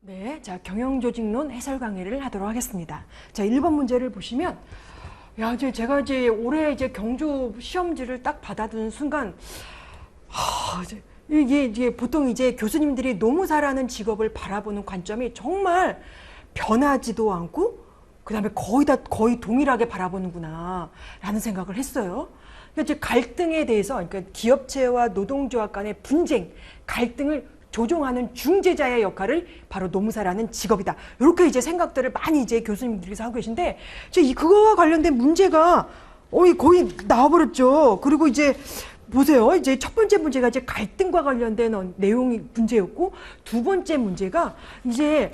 네, 자, 경영조직론 해설 강의를 하도록 하겠습니다. 자, 1번 문제를 보시면, 야, 제가 올해 경조 시험지를 딱 받아든 순간, 이게 보통 교수님들이 너무 잘하는 직업을 바라보는 관점이 정말 변하지도 않고, 그 다음에 거의 동일하게 바라보는구나, 라는 생각을 했어요. 그러니까 갈등에 대해서, 그러니까 기업체와 노동조합 간의 분쟁, 갈등을 조종하는 중재자의 역할을 바로 노무사라는 직업이다. 이렇게 생각들을 많이 교수님들께서 하고 계신데, 그거와 관련된 문제가 거의 나와버렸죠. 그리고 보세요. 첫 번째 문제가 갈등과 관련된 내용이 문제였고, 두 번째 문제가 이제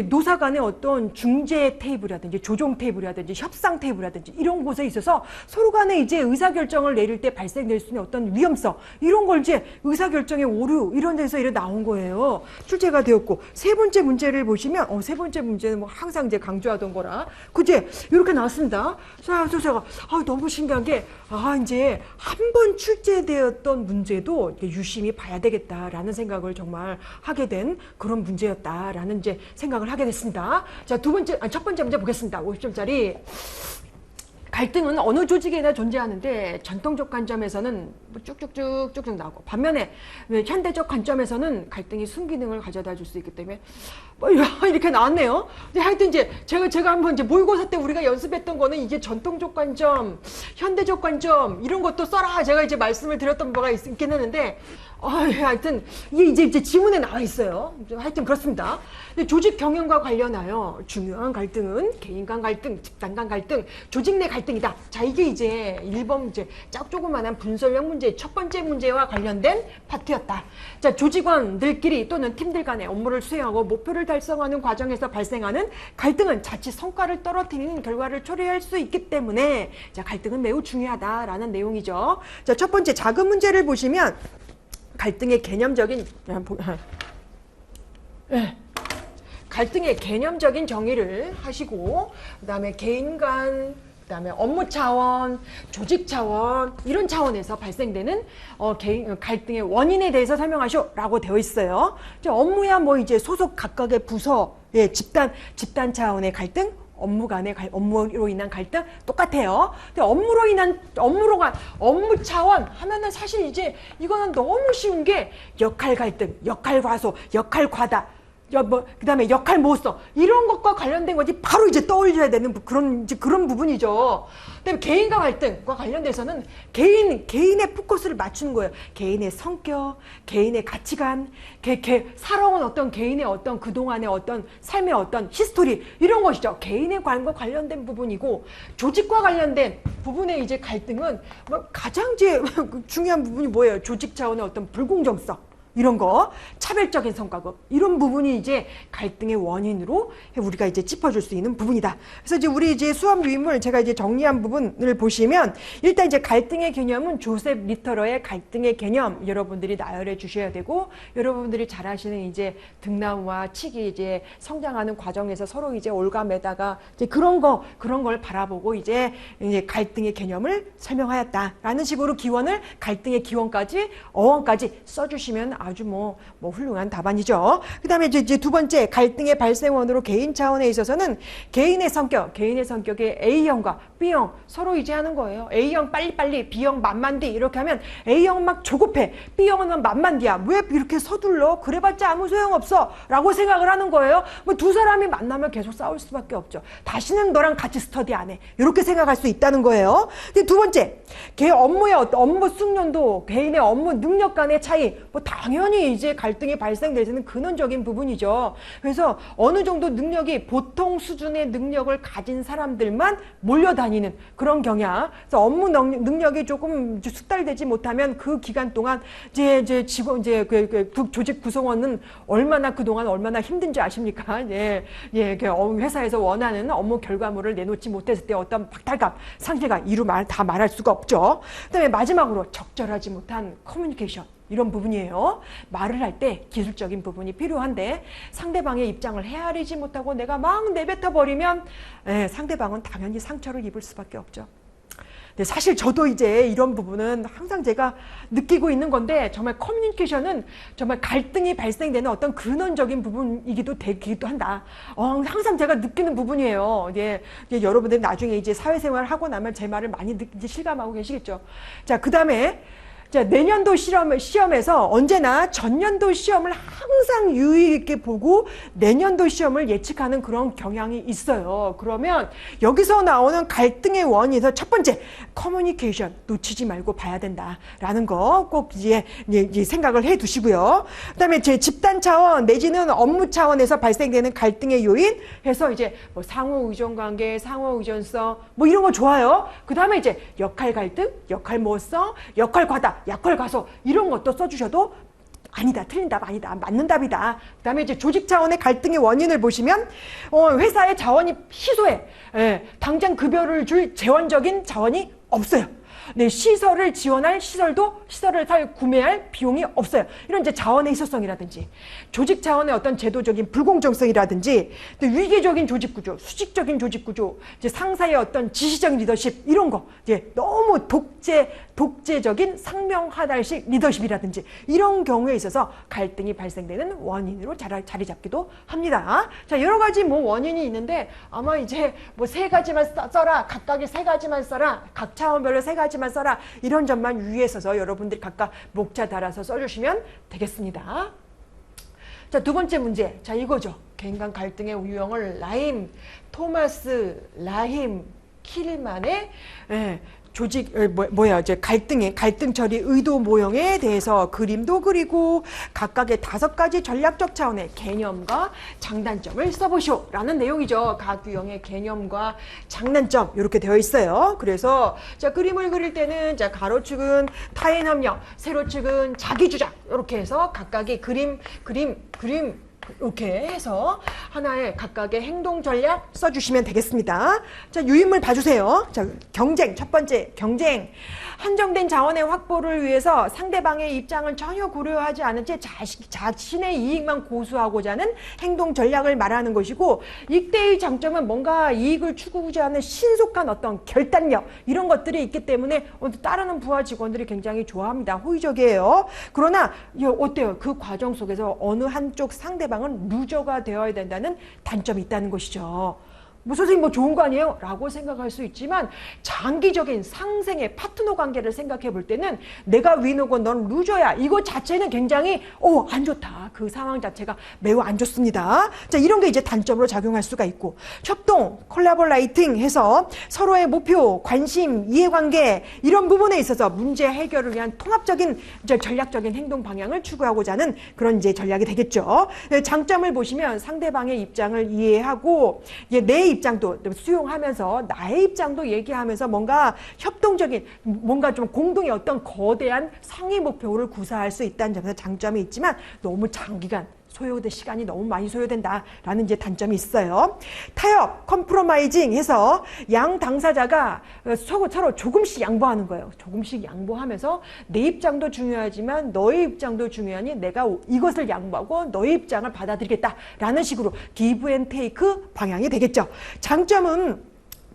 노사 간의 어떤 중재 테이블이라든지 조정 테이블이라든지 협상 테이블이라든지 이런 곳에 있어서 서로 간에 의사결정을 내릴 때 발생될 수 있는 어떤 위험성, 이런 걸 의사결정의 오류, 이런 데서 나온 거예요. 출제가 되었고, 세 번째 문제를 보시면, 세 번째 문제는 뭐 항상 강조하던 거라, 그제 이렇게 나왔습니다. 그래서 제가, 너무 신기한 게, 한 번 출제되었던 문제도 유심히 봐야 되겠다라는 생각을 정말 하게 된 그런 문제였다라는 생각을 하게 됐습니다. 자, 첫 번째 문제 보겠습니다. 50점짜리. 갈등은 어느 조직에나 존재하는데 전통적 관점에서는 쭉쭉쭉 나오고, 반면에 현대적 관점에서는 갈등이 순기능을 가져다 줄 수 있기 때문에 이렇게 나왔네요. 근데 하여튼 제가 한번 모의고사 때 우리가 연습했던 거는 전통적 관점, 현대적 관점 이런 것도 써라 제가 말씀을 드렸던 바가 있긴 했는데, 하여튼 이게 지문에 나와 있어요. 하여튼 그렇습니다. 근데 조직 경영과 관련하여 중요한 갈등은 개인 간 갈등, 집단 간 갈등, 조직 내 갈등이다. 자, 이게 1번 문제, 조그만한 분설형 문제 첫 번째 문제와 관련된 파트였다. 자, 조직원들끼리 또는 팀들 간의 업무를 수행하고 목표를 달성하는 과정에서 발생하는 갈등은 자칫 성과를 떨어뜨리는 결과를 초래할 수 있기 때문에, 자, 갈등은 매우 중요하다라는 내용이죠. 자, 첫 번째 작은 문제를 보시면 갈등의 개념적인 갈등의 개념적인 정의를 하시고, 그 다음에 개인 간, 그 다음에 업무 차원, 조직 차원, 이런 차원에서 발생되는 갈등의 원인에 대해서 설명하시오라고 되어 있어요. 업무야 소속 각각의 부서, 집단 차원의 갈등, 업무로 인한 갈등 똑같아요. 근데 업무 차원 하면은 사실 이거는 너무 쉬운 게 역할 갈등, 역할 과소, 역할 과다, 그 다음에 역할 모호성, 이런 것과 관련된 거지 바로 떠올려야 되는 그런 부분이죠. 그다음에 개인과 갈등과 관련돼서는 개인의 포커스를 맞추는 거예요. 개인의 성격, 개인의 가치관, 살아온 어떤 개인의 어떤 그동안의 어떤 삶의 어떤 히스토리, 이런 것이죠. 개인의 관과 관련된 부분이고, 조직과 관련된 부분의 갈등은 가장 중요한 부분이 뭐예요? 조직 차원의 어떤 불공정성, 이런 거, 차별적인 성과급, 이런 부분이 갈등의 원인으로 우리가 짚어줄 수 있는 부분이다. 그래서 우리 수업 유인물 제가 정리한 부분을 보시면, 일단 갈등의 개념은 조셉 리터러의 갈등의 개념 여러분들이 나열해 주셔야 되고, 여러분들이 잘 아시는 등나무와 칡이 성장하는 과정에서 서로 올가매다가 그런 걸 바라보고 갈등의 개념을 설명하였다라는 식으로 기원을, 갈등의 기원까지, 어원까지 써주시면 아주 훌륭한 답안이죠. 그 다음에 두 번째, 갈등의 발생원으로 개인 차원에 있어서는 개인의 성격의 A형과 B형 서로 하는 거예요. A형 빨리빨리, B형 만만디, 이렇게 하면 A형 막 조급해, B형은 만만디야. 왜 이렇게 서둘러? 그래봤자 아무 소용없어 라고 생각을 하는 거예요. 두 사람이 만나면 계속 싸울 수밖에 없죠. 다시는 너랑 같이 스터디 안 해, 이렇게 생각할 수 있다는 거예요. 근데 두 번째, 업무의 업무 숙련도, 개인의 업무 능력 간의 차이, 당연히 갈등이 발생되는 근원적인 부분이죠. 그래서 어느 정도 능력이, 보통 수준의 능력을 가진 사람들만 몰려다니는 그런 경향. 그래서 업무 능력이 조금 숙달되지 못하면 그 기간 동안 조직 구성원은 그동안 얼마나 힘든지 아십니까? 회사에서 원하는 업무 결과물을 내놓지 못했을 때 어떤 박탈감, 상실감, 다 말할 수가 없죠. 그다음에 마지막으로 적절하지 못한 커뮤니케이션, 이런 부분이에요. 말을 할 때 기술적인 부분이 필요한데, 상대방의 입장을 헤아리지 못하고 내가 막 내뱉어 버리면 상대방은 당연히 상처를 입을 수밖에 없죠. 근데 사실 저도 이제 이런 부분은 항상 제가 느끼고 있는 건데, 정말 커뮤니케이션은 정말 갈등이 발생되는 어떤 근원적인 부분이기도 되기도 한다. 항상 제가 느끼는 부분이에요. 이제 여러분들 나중에 이제 사회생활 하고 나면 제 말을 많이 이제 실감하고 계시겠죠. 자, 그 다음에 자, 내년도 시험에서 언제나 전년도 시험을 항상 유의 있게 보고 내년도 시험을 예측하는 그런 경향이 있어요. 그러면 여기서 나오는 갈등의 원인에서 첫 번째, 커뮤니케이션 놓치지 말고 봐야 된다라는 거 꼭 이제 생각을 해 두시고요. 그다음에 제 집단 차원 내지는 업무 차원에서 발생되는 갈등의 요인 해서 이제 뭐 상호 의존 관계, 상호 의존성 뭐 이런 거 좋아요. 그다음에 이제 역할 갈등, 역할 모호성, 역할 과다, 약할 과소 이런 것도 써주셔도 아니다, 틀린 답 아니다, 맞는 답이다. 그 다음에 이제 조직 차원의 갈등의 원인을 보시면 회사의 자원이 희소해. 당장 급여를 줄 재원적인 자원이 없어요. 네, 시설을 지원할 시설을 구매할 비용이 없어요. 이런 이제 자원의 희소성이라든지 조직 차원의 어떤 제도적인 불공정성이라든지 또 위계적인 조직 구조, 수직적인 조직 구조, 이제 상사의 어떤 지시적인 리더십 이런 거 이제 너무 독재적인 상명하달식 리더십이라든지 이런 경우에 있어서 갈등이 발생되는 원인으로 자리 잡기도 합니다. 자, 여러 가지 뭐 원인이 있는데 아마 이제 뭐 세 가지만 써라, 각각의 세 가지만 써라, 각 차원별로 세 가지만 써라 이런 점만 유의해서 여러분들이 각각 목차 달아서 써주시면 되겠습니다. 자, 두 번째 문제. 자, 이거죠. 개인 간 갈등의 유형을 토마스 라힘 킬만의 이제 갈등 처리 의도 모형에 대해서 그림도 그리고 각각의 5가지 전략적 차원의 개념과 장단점을 써보시오 라는 내용이죠. 각 유형의 개념과 장단점 이렇게 되어 있어요. 그래서 자, 그림을 그릴 때는 자, 가로축은 타인 협력, 세로축은 자기 주장 이렇게 해서 각각의 그림 이렇게 해서 하나의 각각의 행동 전략 써주시면 되겠습니다. 자, 유인물 봐주세요. 자, 경쟁. 첫 번째, 경쟁. 한정된 자원의 확보를 위해서 상대방의 입장을 전혀 고려하지 않은 채 자신의 이익만 고수하고자 하는 행동 전략을 말하는 것이고, 이때의 장점은 뭔가 이익을 추구하지 않는 신속한 어떤 결단력 이런 것들이 있기 때문에 따르는 부하 직원들이 굉장히 좋아합니다. 호의적이에요. 그러나 어때요? 그 과정 속에서 어느 한쪽 상대방은 루저가 되어야 된다는 단점이 있다는 것이죠. 뭐 선생님 뭐 좋은 거 아니에요? 라고 생각할 수 있지만 장기적인 상생의 파트너 관계를 생각해 볼 때는 내가 위너고 넌 루저야 이거 자체는 굉장히 안 좋다. 그 상황 자체가 매우 안 좋습니다. 자, 이런 게 이제 단점으로 작용할 수가 있고, 협동, 콜라보레이팅 해서 서로의 목표, 관심, 이해관계 이런 부분에 있어서 문제 해결을 위한 통합적인 전략적인 행동 방향을 추구하고자 하는 그런 이제 전략이 되겠죠. 장점을 보시면 상대방의 입장을 이해하고 내 입장도 수용하면서 나의 입장도 얘기하면서 뭔가 협동적인 뭔가 좀 공동의 어떤 거대한 상위 목표를 구사할 수 있다는 점에서 장점이 있지만 너무 장기간 소요된 시간이 너무 많이 소요된다라는 이제 단점이 있어요. 타협, 컴프로마이징 해서 양 당사자가 서로 조금씩 양보하는 거예요. 조금씩 양보하면서 내 입장도 중요하지만 너의 입장도 중요하니 내가 이것을 양보하고 너의 입장을 받아들이겠다라는 식으로 기브 앤 테이크 방향이 되겠죠. 장점은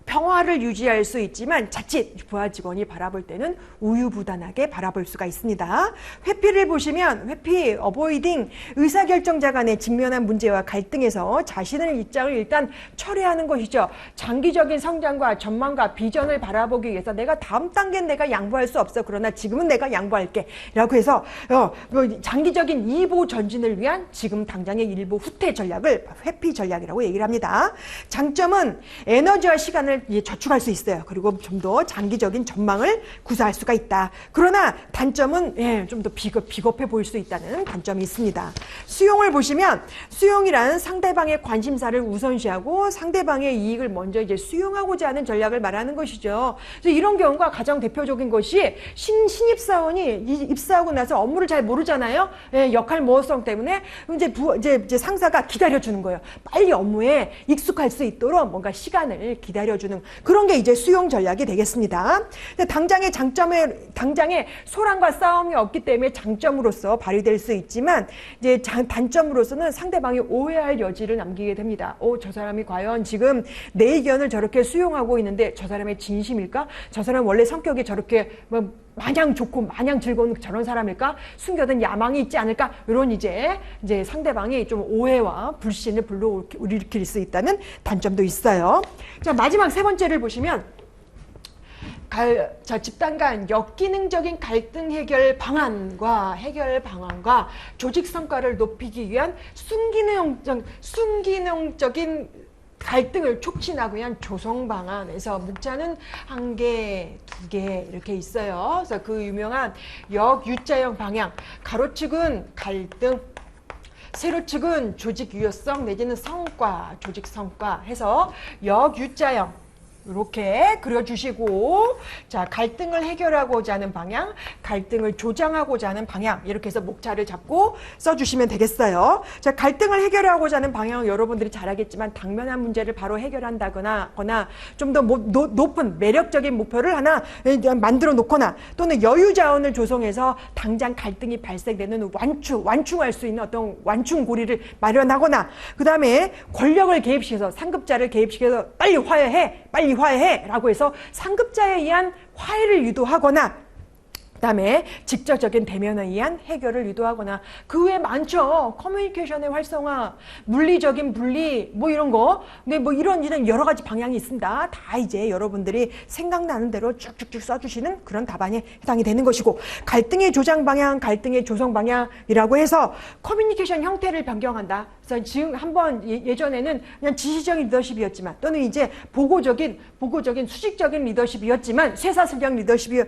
평화를 유지할 수 있지만 자칫 부하 직원이 바라볼 때는 우유부단하게 바라볼 수가 있습니다. 회피를 보시면 회피, 어보이딩, 의사결정자 간에 직면한 문제와 갈등에서 자신의 입장을 일단 철회하는 것이죠. 장기적인 성장과 전망과 비전을 바라보기 위해서 내가 다음 단계는 내가 양보할 수 없어. 그러나 지금은 내가 양보할게. 라고 해서 장기적인 이보 전진을 위한 지금 당장의 일보 후퇴 전략을 회피 전략이라고 얘기를 합니다. 장점은 에너지와 시간을 저축할 수 있어요. 그리고 좀 더 장기적인 전망을 구사할 수가 있다. 그러나 단점은 좀 더 비겁해 보일 수 있다는 단점이 있습니다. 수용을 보시면 수용이란 상대방의 관심사를 우선시하고 상대방의 이익을 먼저 이제 수용하고자 하는 전략을 말하는 것이죠. 그래서 이런 경우가 가장 대표적인 것이 신입사원이 입사하고 나서 업무를 잘 모르잖아요. 역할 모호성 때문에 이제 상사가 기다려주는 거예요. 빨리 업무에 익숙할 수 있도록 뭔가 시간을 기다려주는 해주는 그런 게 이제 수용 전략이 되겠습니다. 당장의 소란과 싸움이 없기 때문에 장점으로서 발휘될 수 있지만 이제 단점으로서는 상대방이 오해할 여지를 남기게 됩니다. 저 사람이 과연 지금 내 의견을 저렇게 수용하고 있는데 저 사람의 진심일까? 저 사람 원래 성격이 저렇게 뭐 마냥 좋고 마냥 즐거운 저런 사람일까? 숨겨둔 야망이 있지 않을까? 이런 이제 상대방이 좀 오해와 불신을 불러일으킬 수 있다는 단점도 있어요. 자, 마지막 세 번째를 보시면 집단 간 역기능적인 갈등 해결 방안과 조직 성과를 높이기 위한 순기능적인 갈등을 촉진하기 위한 조성 방안에서 목차는 1개, 2개 이렇게 있어요. 그래서 그 유명한 역유자형 방향, 가로축은 갈등, 세로축은 조직 유효성 내지는 성과, 조직 성과 해서 역유자형 이렇게 그려주시고, 자, 갈등을 해결하고자 하는 방향, 갈등을 조장하고자 하는 방향, 이렇게 해서 목차를 잡고 써주시면 되겠어요. 자, 갈등을 해결하고자 하는 방향은 여러분들이 잘 알겠지만 당면한 문제를 바로 해결한다거나 좀 더 높은 매력적인 목표를 하나 만들어 놓거나 또는 여유 자원을 조성해서 당장 갈등이 발생되는 완충할 수 있는 어떤 완충고리를 마련하거나, 그 다음에 권력을 개입시켜서 상급자를 개입시켜서 빨리 화해해 라고 해서 상급자에 의한 화해를 유도하거나, 그 다음에 직접적인 대면에 의한 해결을 유도하거나, 그 외에 많죠. 커뮤니케이션의 활성화, 물리적인 분리, 뭐 이런 거. 근데 뭐 이런 여러 가지 방향이 있습니다. 다 이제 여러분들이 생각나는 대로 쭉쭉쭉 써주시는 그런 답안에 해당이 되는 것이고, 갈등의 조장 방향, 갈등의 조성 방향이라고 해서 커뮤니케이션 형태를 변경한다. 그래서 지금 한번 예전에는 그냥 지시적인 리더십이었지만, 또는 이제 보고적인 수직적인 리더십이었지만, 쇠사슬형 리더십이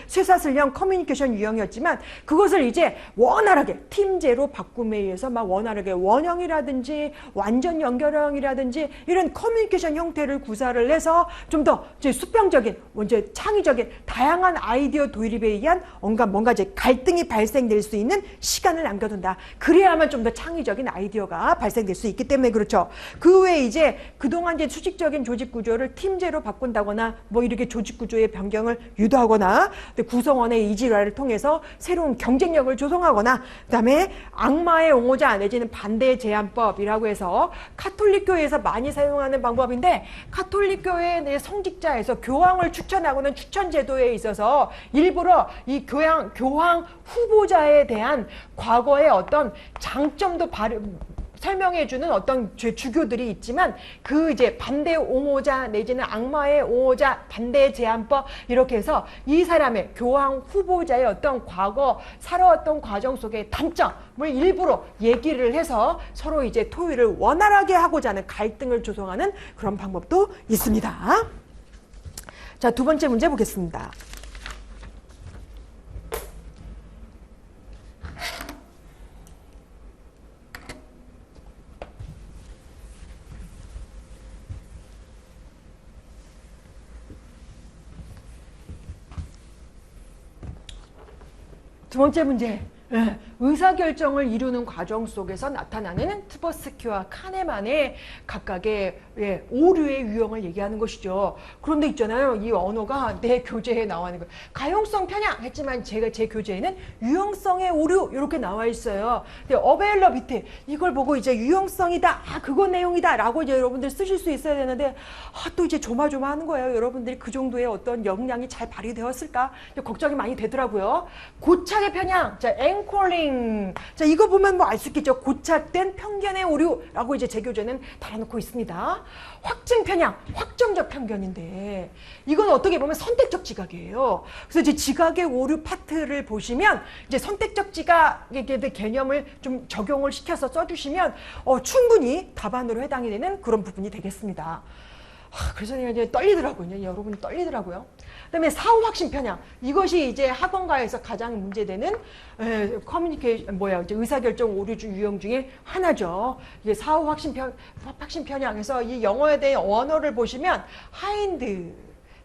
쇠사슬형 커뮤니케이션 유형이었지만, 그것을 이제 원활하게 팀제로 바꿈에 의해서 막 원활하게 원형이라든지 완전 연결형이라든지 이런 커뮤니케이션 형태를 구사를 해서 좀 더 이제 수평적인, 이제 창의적인 다양한 아이디어 도입에 의한 뭔가 이제 갈등이 발생될 수 있는 시간을 남겨둔다. 그래야만 좀 더 창의적인 아이디어가 발생될 수 있기 때문에 그렇죠. 그 외에 이제 그동안 이제 수직적인 조직 구조를 팀제로 바꾼다거나 뭐 이렇게 조직 구조의 변경을 유도하거나, 구성원의 이질화를 통해서 새로운 경쟁력을 조성하거나, 그 다음에 악마의 옹호자 내지는 반대 제한법이라고 해서 카톨릭교회에서 많이 사용하는 방법인데, 카톨릭교회 내 성직자에서 교황을 추천하고는 추천 제도에 있어서 일부러 이 교황 후보자에 대한 과거의 어떤 장점도 설명해주는 어떤 주교들이 있지만, 그 이제 반대 옹호자 내지는 악마의 옹호자, 반대 제한법, 이렇게 해서 이 사람의 교황 후보자의 어떤 과거 살아왔던 과정 속의 단점을 일부러 얘기를 해서 서로 이제 토의를 원활하게 하고자 하는 갈등을 조성하는 그런 방법도 있습니다. 자, 두 번째 문제 보겠습니다. 두 번째 문제. 의사결정을 이루는 과정 속에서 나타나는 트버스키와 카네만의 각각의 오류의 유형을 얘기하는 것이죠. 그런데 있잖아요. 이 언어가 내 교재에 나와 있는 거예요. 가용성 편향 했지만 제 교재에는 유형성의 오류 이렇게 나와 있어요. 근데 어베일러비티 이걸 보고 이제 유형성이다. 그거 내용이다. 라고 이제 여러분들 쓰실 수 있어야 되는데, 또 이제 조마조마하는 거예요. 여러분들이 그 정도의 어떤 역량이 잘 발휘되었을까? 걱정이 많이 되더라고요. 고착의 편향. 자, 앵콜링. 자, 이거 보면 뭐 알 수 있겠죠. 고착된 편견의 오류라고 이제 제 교재는 달아놓고 있습니다. 확증 편향, 확정적 편견인데, 이건 어떻게 보면 선택적 지각이에요. 그래서 이제 지각의 오류 파트를 보시면, 이제 선택적 지각의 개념을 좀 적용을 시켜서 써주시면, 충분히 답안으로 해당이 되는 그런 부분이 되겠습니다. 그래서 이제 떨리더라고요. 여러분 떨리더라고요. 그다음에 사후 확신 편향. 이것이 이제 학원가에서 가장 문제되는 이제 의사결정 오류 유형 중에 하나죠. 이게 사후 확신 편향에서 이 영어에 대한 언어를 보시면 하인드,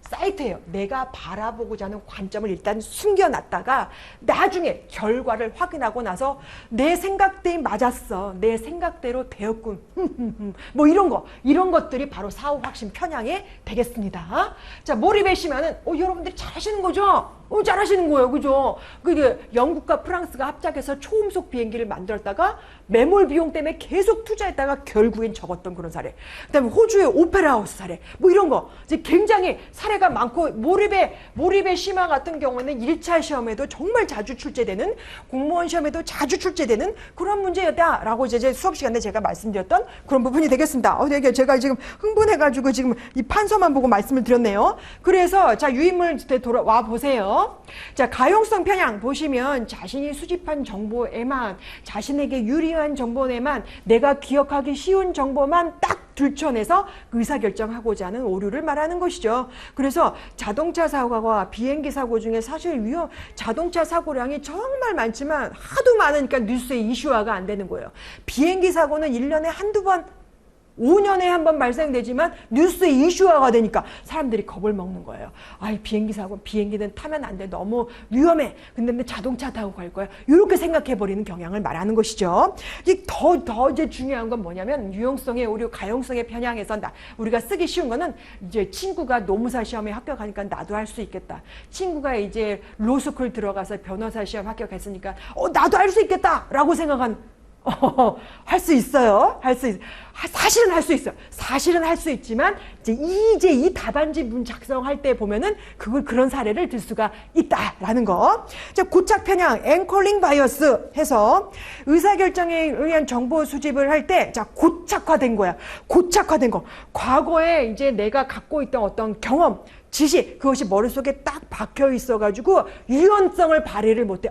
사이트예요. 내가 바라보고자 하는 관점을 일단 숨겨놨다가 나중에 결과를 확인하고 나서 내 생각대로 맞았어. 내 생각대로 되었군. 뭐 이런 것들이 바로 사후 확신 편향이 되겠습니다. 자, 몰입의 심화는 여러분들이 잘하시는 거죠? 잘하시는 거예요. 그죠? 그게 영국과 프랑스가 합작해서 초음속 비행기를 만들었다가 매몰 비용 때문에 계속 투자했다가 결국엔 적었던 그런 사례. 그다음에 호주의 오페라 하우스 사례. 뭐 이런 거. 이제 굉장히 사례가 많고 몰입의 심화 같은 경우는 1차 시험에도 정말 자주 출제되는 공무원 시험에도 자주 출제되는 그런 문제였다라고 이제 수업 시간에 제가 말씀드렸던 그런 부분이 되겠습니다. 되게 제가 지금 흥분해가지고 지금 이 판서만 보고 말씀을 드렸네요. 그래서 자, 유인물 돌아와 보세요. 자, 가용성 편향 보시면 자신이 수집한 정보에만 자신에게 유리한 정보에만 내가 기억하기 쉬운 정보만 딱 들춰내서 의사결정하고자 하는 오류를 말하는 것이죠. 그래서 자동차 사고와 비행기 사고 중에 사실 자동차 사고량이 정말 많지만 하도 많으니까 뉴스에 이슈화가 안 되는 거예요. 비행기 사고는 1년에 한두 번 5년에 한 번 발생되지만 뉴스에 이슈화가 되니까 사람들이 겁을 먹는 거예요. 비행기 사고, 비행기는 타면 안 돼. 너무 위험해. 근데 자동차 타고 갈 거야. 이렇게 생각해버리는 경향을 말하는 것이죠. 더 이제 중요한 건 뭐냐면 유용성의 오류, 가용성의 편향에서 우리가 쓰기 쉬운 거는 이제 친구가 노무사 시험에 합격하니까 나도 할 수 있겠다. 친구가 이제 로스쿨 들어가서 변호사 시험 합격했으니까 나도 할 수 있겠다. 라고 생각한 할 수 있어요. 사실은 할 수 있어요. 사실은 할 수 있지만 이제 이 답안지 문 작성할 때 보면은 그런 사례를 들 수가 있다라는 거. 자, 고착 편향, 앵커링 바이어스 해서 의사결정에 의한 정보 수집을 할 때 자, 고착화된 거야. 고착화된 거. 과거에 이제 내가 갖고 있던 어떤 경험, 지식, 그것이 머릿속에 딱 박혀 있어가지고 유연성을 발휘를 못해.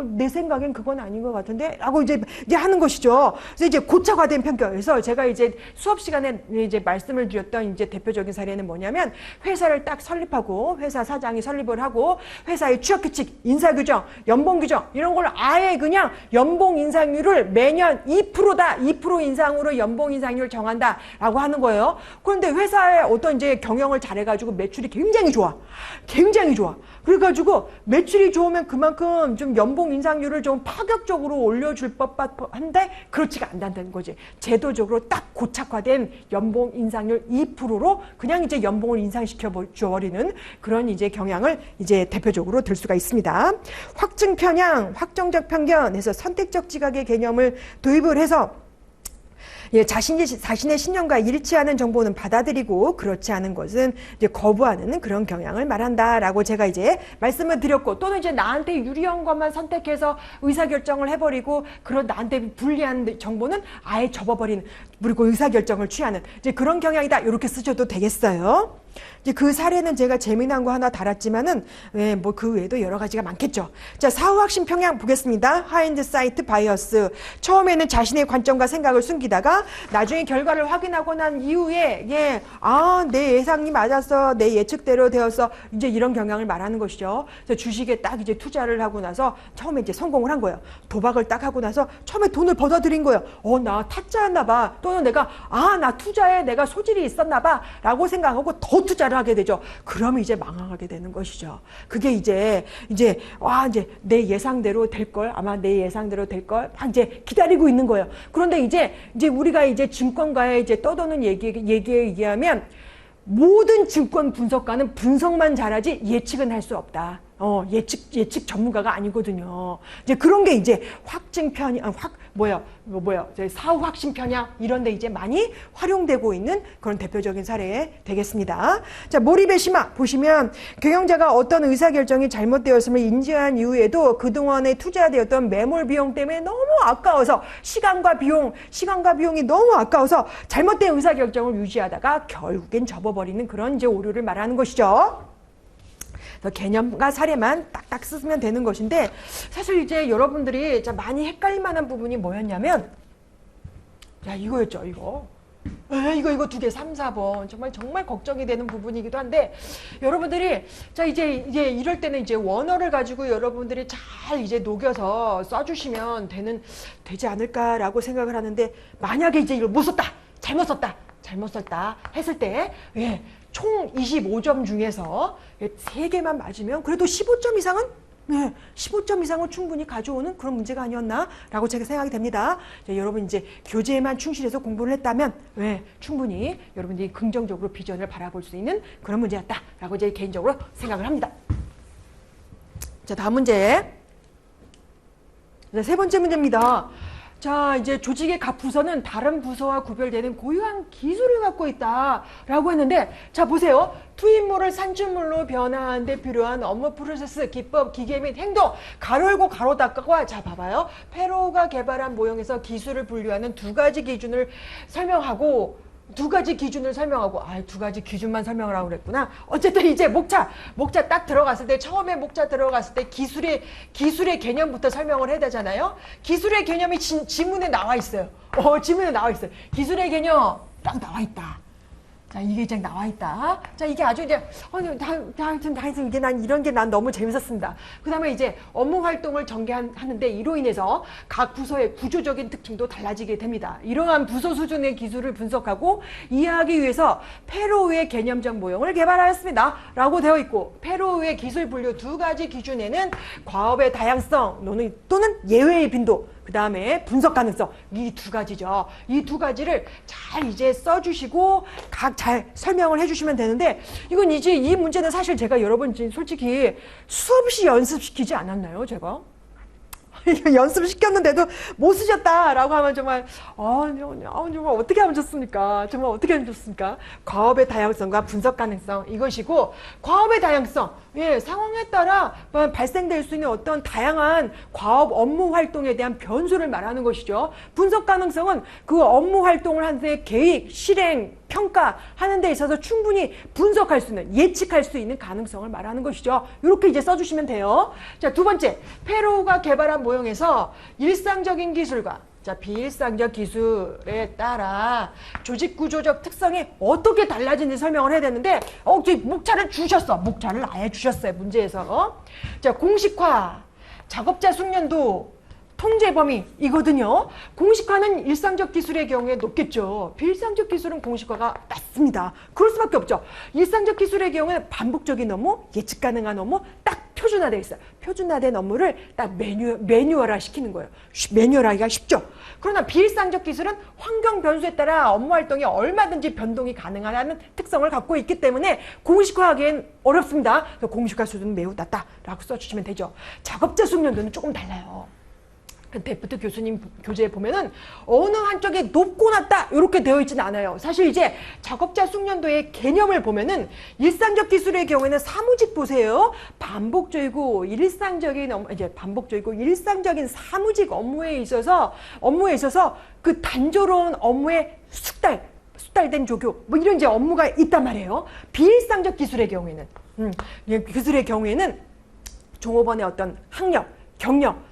내 생각엔 그건 아닌 것 같은데? 라고 이제 하는 것이죠. 그래서 이제 고착화된 편견. 그래서 제가 이제 수업 시간에 이제 말씀을 드렸던 이제 대표적인 사례는 뭐냐면 회사를 딱 설립하고 회사 사장이 설립을 하고 회사의 취업 규칙, 인사 규정, 연봉 규정 이런 걸 아예 그냥 연봉 인상률을 매년 2%다. 2% 인상으로 연봉 인상률을 정한다. 라고 하는 거예요. 그런데 회사의 어떤 이제 경영을 잘해가지고 매출이 굉장히 좋아. 굉장히 좋아. 그래가지고 매출이 좋으면 그만큼 좀 연봉 인상률을 좀 파격적으로 올려줄 법한데 그렇지가 않다는 거지. 제도적으로 딱 고착화된 연봉 인상률 2%로 그냥 이제 연봉을 인상시켜 버리는 그런 이제 경향을 이제 대표적으로 들 수가 있습니다. 확증 편향, 확정적 편견에서 선택적 지각의 개념을 도입을 해서 자신의 신념과 일치하는 정보는 받아들이고 그렇지 않은 것은 이제 거부하는 그런 경향을 말한다라고 제가 이제 말씀을 드렸고, 또는 이제 나한테 유리한 것만 선택해서 의사결정을 해버리고 그런 나한테 불리한 정보는 아예 접어버리는, 그리고 의사결정을 취하는 이제 그런 경향이다. 이렇게 쓰셔도 되겠어요. 이제 그 사례는 제가 재미난 거 하나 달았지만은 뭐 그 외에도 여러 가지가 많겠죠. 자, 사후확신 편향 보겠습니다. 하인드사이트 바이어스. 처음에는 자신의 관점과 생각을 숨기다가 나중에 결과를 확인하고 난 이후에 내 예상이 맞았어, 내 예측대로 되었어, 이제 이런 경향을 말하는 것이죠. 그래서 주식에 딱 이제 투자를 하고 나서 처음에 이제 성공을 한 거예요. 도박을 딱 하고 나서 처음에 돈을 벌어들인 거예요. 나 타짜였나 봐. 또는 내가 나 투자에 내가 소질이 있었나 봐 라고 생각하고 더 투자를 하게 되죠. 그러면 이제 망하게 되는 것이죠. 그게 이제 내 예상대로 될 걸, 아마 내 예상대로 될 걸 막 이제 기다리고 있는 거예요. 그런데 이제 우리가 이제 증권가에 이제 떠도는 얘기에 의하면 모든 증권 분석가는 분석만 잘하지 예측은 할 수 없다. 예측 전문가가 아니거든요. 이제 그런 게 이제 확증 편향, 사후 확신 편향 이런 데 이제 많이 활용되고 있는 그런 대표적인 사례 되겠습니다. 자, 몰입의 심화 보시면 경영자가 어떤 의사결정이 잘못되었음을 인지한 이후에도 그동안에 투자되었던 매몰 비용 때문에 너무 아까워서 시간과 비용이 너무 아까워서 잘못된 의사결정을 유지하다가 결국엔 접어버리는 그런 이제 오류를 말하는 것이죠. 개념과 사례만 딱딱 쓰면 되는 것인데, 사실 이제 여러분들이 많이 헷갈릴 만한 부분이 뭐였냐면, 이거였죠, 이거. 이거 두 개, 3, 4번. 정말 걱정이 되는 부분이기도 한데, 여러분들이, 이제 이럴 때는 이제 원어를 가지고 여러분들이 잘 이제 녹여서 써주시면 되지 않을까라고 생각을 하는데, 만약에 이제 이걸 못 썼다! 잘못 썼다! 잘못 썼다 했을 때, 예, 총 25점 중에서 3개만 맞으면 그래도 15점 이상은, 네, 15점 이상은 충분히 가져오는 그런 문제가 아니었나라고 제가 생각이 됩니다. 여러분 이제 교재에만 충실해서 공부를 했다면, 네, 충분히 여러분들이 긍정적으로 비전을 바라볼 수 있는 그런 문제였다라고 이제 개인적으로 생각을 합니다. 자, 다음 문제. 자, 3번째 문제입니다. 자, 이제 조직의 각 부서는 다른 부서와 구별되는 고유한 기술을 갖고 있다라고 했는데, 자, 보세요. 투입물을 산출물로 변화하는 데 필요한 업무 프로세스, 기법, 기계 및 행동, 가로 열고 가로 닫고가, 자, 봐봐요. 페로우가 개발한 모형에서 기술을 분류하는 2가지 기준을 설명하고, 2가지 기준을 설명하고, 아, 2가지 기준만 설명을 하고 그랬구나. 어쨌든 이제 목차 딱 들어갔을 때, 처음에 목차 들어갔을 때 기술의 개념부터 설명을 해야 되잖아요. 기술의 개념이 지문에 나와 있어요. 지문에 나와 있어요. 기술의 개념 딱 나와 있다. 자, 이게 이제 나와 있다. 자, 이게 아주 이제, 이게 이런 게 난 너무 재밌었습니다. 그 다음에 이제 업무 활동을 전개하는데 이로 인해서 각 부서의 구조적인 특징도 달라지게 됩니다. 이러한 부서 수준의 기술을 분석하고 이해하기 위해서 페로우의 개념적 모형을 개발하였습니다. 라고 되어 있고, 페로우의 기술 분류 2가지 기준에는 과업의 다양성 또는 예외의 빈도, 그 다음에 분석 가능성, 이 2가지죠. 이 2가지를 잘 이제 써주시고 각 잘 설명을 해주시면 되는데, 이건 이제 이 문제는 사실 제가 여러분 솔직히 수없이 연습시키지 않았나요, 제가? 연습시켰는데도 못 쓰셨다라고 하면 정말 정말 어떻게 하면 좋습니까? 정말 어떻게 하면 좋습니까? 과업의 다양성과 분석 가능성, 이것이고, 과업의 다양성, 예, 상황에 따라 발생될 수 있는 어떤 다양한 과업 업무 활동에 대한 변수를 말하는 것이죠. 분석 가능성은 그 업무 활동을 하는데 계획, 실행, 평가하는 데 있어서 충분히 분석할 수 있는, 예측할 수 있는 가능성을 말하는 것이죠. 이렇게 이제 써주시면 돼요. 자, 2번째, 페로우가 개발한 모형에서 일상적인 기술과, 자, 비일상적 기술에 따라 조직 구조적 특성이 어떻게 달라지는지 설명을 해야 되는데, 목차를 주셨어. 목차를 아예 주셨어요, 문제에서. 자, 공식화, 작업자 숙련도, 통제 범위이거든요. 공식화는 일상적 기술의 경우에 높겠죠. 비일상적 기술은 공식화가 낮습니다. 그럴 수밖에 없죠. 일상적 기술의 경우에는 반복적인 업무, 예측 가능한 업무, 딱 표준화되어 있어요. 표준화된 업무를 딱 매뉴얼화 시키는 거예요. 매뉴얼화하기가 쉽죠. 그러나 비일상적 기술은 환경 변수에 따라 업무 활동이 얼마든지 변동이 가능하다는 특성을 갖고 있기 때문에 공식화하기엔 어렵습니다. 그래서 공식화 수준은 매우 낮다라고 써주시면 되죠. 작업자 숙련도는 조금 달라요. 데프트 교수님 교재에 보면은 어느 한쪽이 높고 낮다 이렇게 되어 있지는 않아요. 사실 이제 작업자 숙련도의 개념을 보면은 일상적 기술의 경우에는 사무직 보세요. 반복적이고 일상적인 일상적인 사무직 업무에 있어서 그 단조로운 업무의 숙달된 조교 뭐 이런 이제 업무가 있단 말이에요. 비일상적 기술의 경우에는 기술의 경우에는 종업원의 어떤 학력, 경력,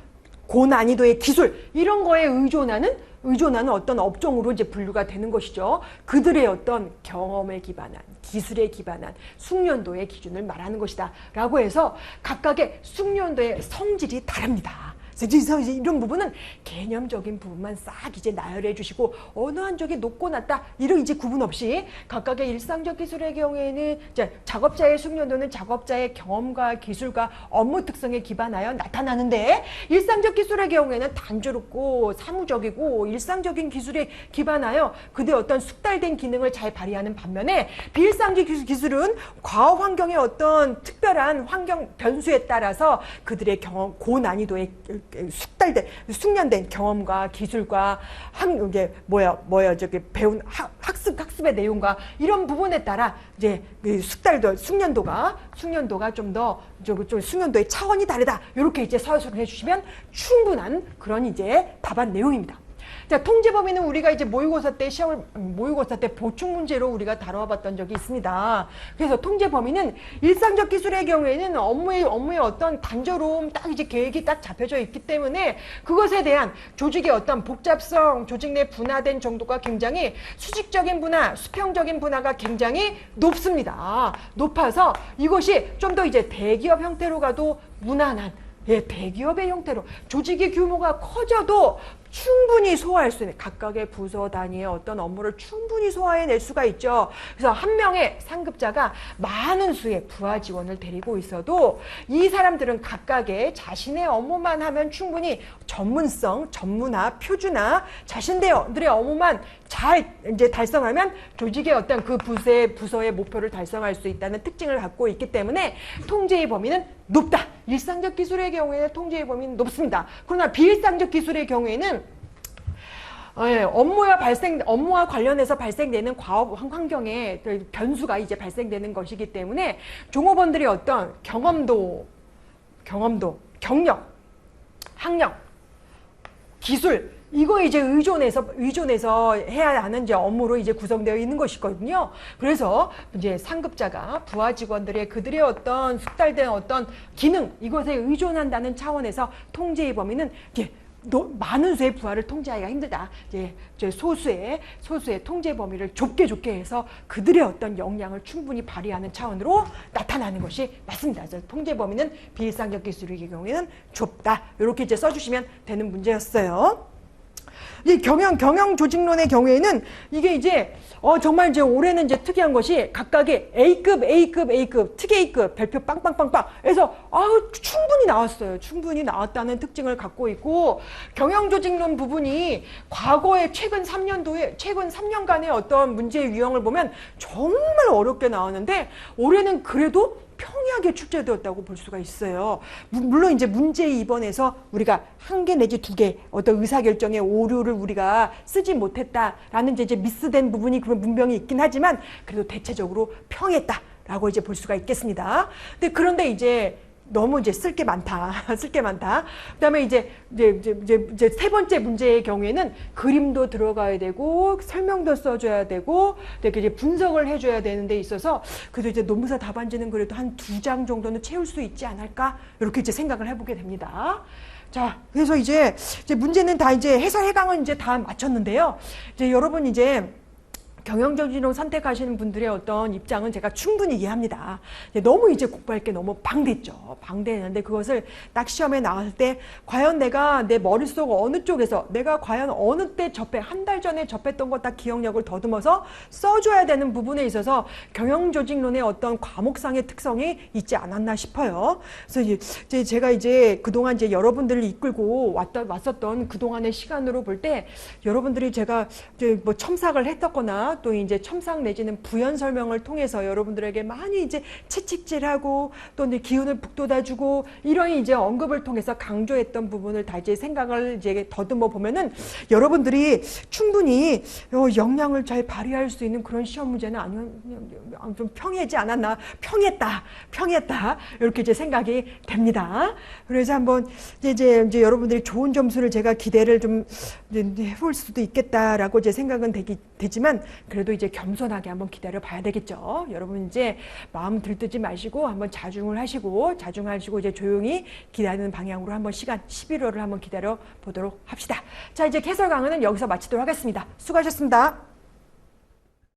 고난이도의 기술 이런 거에 의존하는 어떤 업종으로 이제 분류가 되는 것이죠. 그들의 어떤 경험에 기반한, 기술에 기반한 숙련도의 기준을 말하는 것이다 라고 해서 각각의 숙련도의 성질이 다릅니다. 그래서 이런 부분은 개념적인 부분만 싹 이제 나열해 주시고 어느 한쪽이 높고 낮다 이런 이제 구분 없이 각각의 일상적 기술의 경우에는 작업자의 숙련도는 작업자의 경험과 기술과 업무 특성에 기반하여 나타나는데, 일상적 기술의 경우에는 단조롭고 사무적이고 일상적인 기술에 기반하여 그들의 어떤 숙달된 기능을 잘 발휘하는 반면에, 비일상적 기술은 과업 환경의 어떤 특별한 환경 변수에 따라서 그들의 경험, 고난이도의 숙련된 경험과 기술과 배운 학습의 내용과 이런 부분에 따라 이제 숙련도가 좀 더 숙련도의 차원이 다르다. 이렇게 이제 서술을 해주시면 충분한 그런 이제 답안 내용입니다. 자, 통제 범위는 우리가 이제 모의고사 때 보충 문제로 우리가 다뤄봤던 적이 있습니다. 그래서 통제 범위는 일상적 기술의 경우에는 업무의 어떤 단조로움, 딱 이제 계획이 딱 잡혀져 있기 때문에 그것에 대한 조직의 어떤 복잡성, 조직 내 분화된 정도가 굉장히 수직적인 분화, 수평적인 분화가 굉장히 높습니다. 높아서 이것이 좀 더 이제 대기업 형태로 가도 무난한, 예, 대기업의 형태로 조직의 규모가 커져도 충분히 소화할 수 있는 각각의 부서 단위의 어떤 업무를 충분히 소화해낼 수가 있죠. 그래서 한 명의 상급자가 많은 수의 부하 직원을 데리고 있어도 이 사람들은 각각의 자신의 업무만 하면 충분히 전문성, 전문화, 표준화, 자신들의 업무만 잘 이제 달성하면 조직의 어떤 그 부서의 목표를 달성할 수 있다는 특징을 갖고 있기 때문에 통제의 범위는 높다. 일상적 기술의 경우에는 통제의 범위는 높습니다. 그러나 비일상적 기술의 경우에는 업무와 관련해서 발생되는 과업 환경의 변수가 이제 발생되는 것이기 때문에 종업원들이 어떤 경험도, 경력, 학력, 기술 이거 이제 의존해서 해야 하는 이제 업무로 이제 구성되어 있는 것이거든요. 그래서 이제 상급자가 부하 직원들의 그들의 어떤 숙달된 어떤 기능 이것에 의존한다는 차원에서 통제의 범위는 이제 많은 수의 부하를 통제하기가 힘들다. 이제 소수의 통제 범위를 좁게 해서 그들의 어떤 역량을 충분히 발휘하는 차원으로 나타나는 것이 맞습니다. 그래서 통제 범위는 비일상적 기술의 경우에는 좁다. 이렇게 이제 써주시면 되는 문제였어요. 이 경영 조직론의 경우에는 이게 이제 정말 이제 올해는 이제 특이한 것이 각각의 A급, 특 A급 별표 빵빵빵빵 해서 충분히 나왔어요. 충분히 나왔다는 특징을 갖고 있고 경영 조직론 부분이 과거에 최근 3년간의 어떤 문제의 유형을 보면 정말 어렵게 나왔는데 올해는 그래도 평이하게 출제되었다고 볼 수가 있어요. 물론 이제 문제 2번에서 우리가 1개 내지 2개 어떤 의사결정의 오류를 우리가 쓰지 못했다라는 이제 미스된 부분이 그런 문명이 있긴 하지만 그래도 대체적으로 평했다라고 이제 볼 수가 있겠습니다. 그런데 이제 너무 이제 쓸 게 많다. 그다음에 이제 세 번째 문제의 경우에는 그림도 들어가야 되고 설명도 써줘야 되고 이제 분석을 해줘야 되는 데 있어서 그래도 이제 논문서 답안지는 그래도 한 2장 정도는 채울 수 있지 않을까 이렇게 이제 생각을 해보게 됩니다. 자, 그래서 이제 문제는 다 이제 해설해강은 이제 다 마쳤는데요. 이제 여러분 이제 경영조직론 선택하시는 분들의 어떤 입장은 제가 충분히 이해합니다. 너무 이제 공부할 게 너무 방대했죠. 방대했는데 그것을 딱 시험에 나왔을 때 과연 내가 내 머릿속 어느 쪽에서 내가 과연 어느 때 한 달 전에 접했던 것 딱 기억력을 더듬어서 써줘야 되는 부분에 있어서 경영조직론의 어떤 과목상의 특성이 있지 않았나 싶어요. 그래서 이제 제가 이제 그동안 이제 여러분들을 이끌고 왔었던 그동안의 시간으로 볼 때 여러분들이 제가 이제 뭐 첨삭을 했었거나 또 이제 첨삭 내지는 부연 설명을 통해서 여러분들에게 많이 이제 채찍질하고 또 이제 기운을 북돋아주고 이런 이제 언급을 통해서 강조했던 부분을 다 이제 생각을 이제 더듬어 보면은 여러분들이 충분히 역량을 잘 발휘할 수 있는 그런 시험 문제는 아니면 좀 평이하지 않았나 평했다 이렇게 이제 생각이 됩니다. 그래서 한번 이제 여러분들이 좋은 점수를 제가 기대를 좀 해볼 수도 있겠다라고 이제 생각은 되지만 그래도 이제 겸손하게 한번 기다려 봐야 되겠죠. 여러분 이제 마음 들뜨지 마시고 한번 자중하시고 이제 조용히 기다리는 방향으로 한번 시간 11월을 한번 기다려 보도록 합시다. 자, 이제 해설 강의는 여기서 마치도록 하겠습니다. 수고하셨습니다.